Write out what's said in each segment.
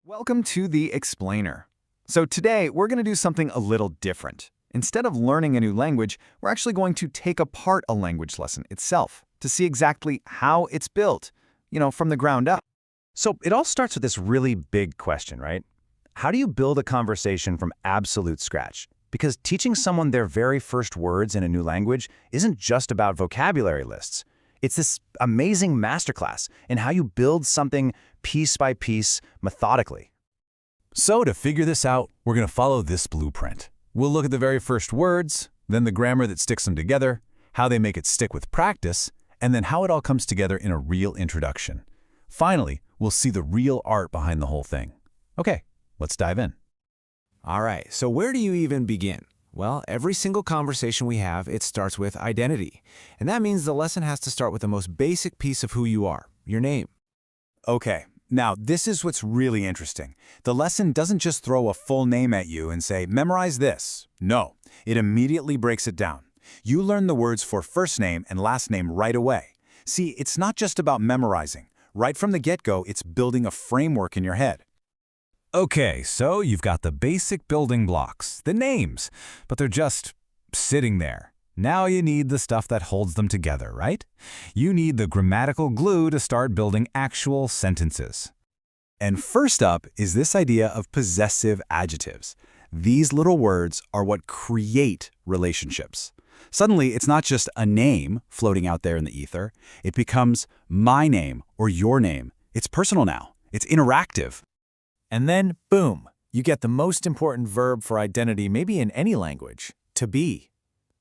Welcome to the Explainer. So today, we're going to do something a little different. Instead of learning a new language, we're actually going to take apart a language lesson itself to see exactly how it's built, from the ground up. So it all starts with this really big question, right? How do you build a conversation from absolute scratch? Because teaching someone their very first words in a new language isn't just about vocabulary lists. It's this amazing masterclass in how you build something piece by piece, methodically. So to figure this out, we're going to follow this blueprint. We'll look at the very first words, then the grammar that sticks them together, how they make it stick with practice, and then how it all comes together in a real introduction. Finally, we'll see the real art behind the whole thing. Okay, let's dive in. All right, so where do you even begin? Well, every single conversation we have, it starts with identity. And that means the lesson has to start with the most basic piece of who you are, your name. Okay, now this is what's really interesting. The lesson doesn't just throw a full name at you and say, memorize this. No, it immediately breaks it down. You learn the words for first name and last name right away. See, it's not just about memorizing. Right from the get-go, it's building a framework in your head. Okay, so you've got the basic building blocks, the names, but they're just sitting there. Now you need the stuff that holds them together, right? You need the grammatical glue to start building actual sentences. And first up is this idea of possessive adjectives. These little words are what create relationships. Suddenly, it's not just a name floating out there in the ether. It becomes my name or your name. It's personal now. It's interactive. And then, boom, you get the most important verb for identity maybe in any language, to be.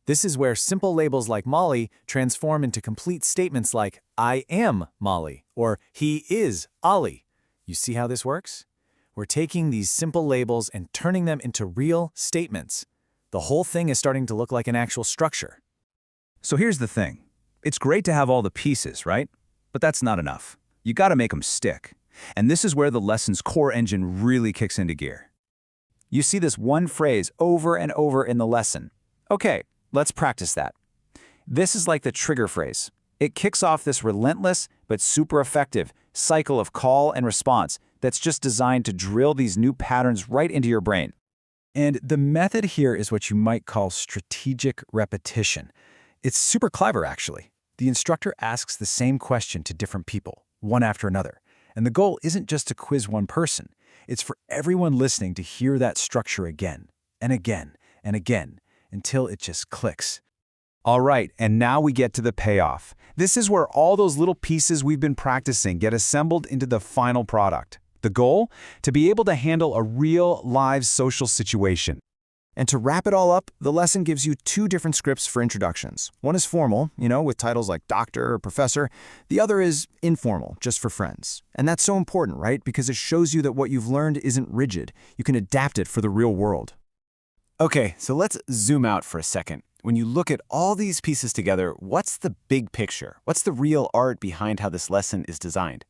This is where simple labels like Molly transform into complete statements like, I am Molly, or he is Ollie. You see how this works? We're taking these simple labels and turning them into real statements. The whole thing is starting to look like an actual structure. So here's the thing. It's great to have all the pieces, right? But that's not enough. You got to make them stick. And this is where the lesson's core engine really kicks into gear. You see this one phrase over and over in the lesson. Okay, let's practice that. This is like the trigger phrase. It kicks off this relentless but super effective cycle of call and response that's just designed to drill these new patterns right into your brain. And the method here is what you might call strategic repetition. It's super clever, actually. The instructor asks the same question to different people, one after another. And the goal isn't just to quiz one person. It's for everyone listening to hear that structure again and again and again until it just clicks. All right, and now we get to the payoff. This is where all those little pieces we've been practicing get assembled into the final product. The goal? To be able to handle a real, live social situation. And to wrap it all up, the lesson gives you two different scripts for introductions. One is formal, with titles like doctor or professor. The other is informal, just for friends. And that's so important, right? Because it shows you that what you've learned isn't rigid. You can adapt it for the real world. Okay, so let's zoom out for a second. When you look at all these pieces together, what's the big picture? What's the real art behind how this lesson is designed?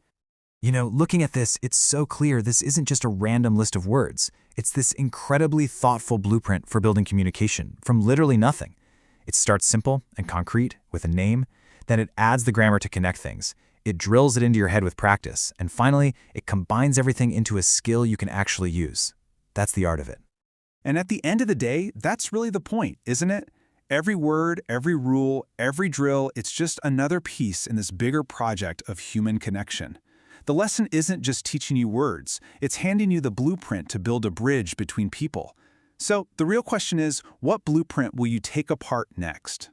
Looking at this, it's so clear this isn't just a random list of words. It's this incredibly thoughtful blueprint for building communication from literally nothing. It starts simple and concrete with a name, then it adds the grammar to connect things. It drills it into your head with practice, and finally, it combines everything into a skill you can actually use. That's the art of it. And at the end of the day, that's really the point, isn't it? Every word, every rule, every drill, it's just another piece in this bigger project of human connection. The lesson isn't just teaching you words, it's handing you the blueprint to build a bridge between people. So the real question is, what blueprint will you take apart next?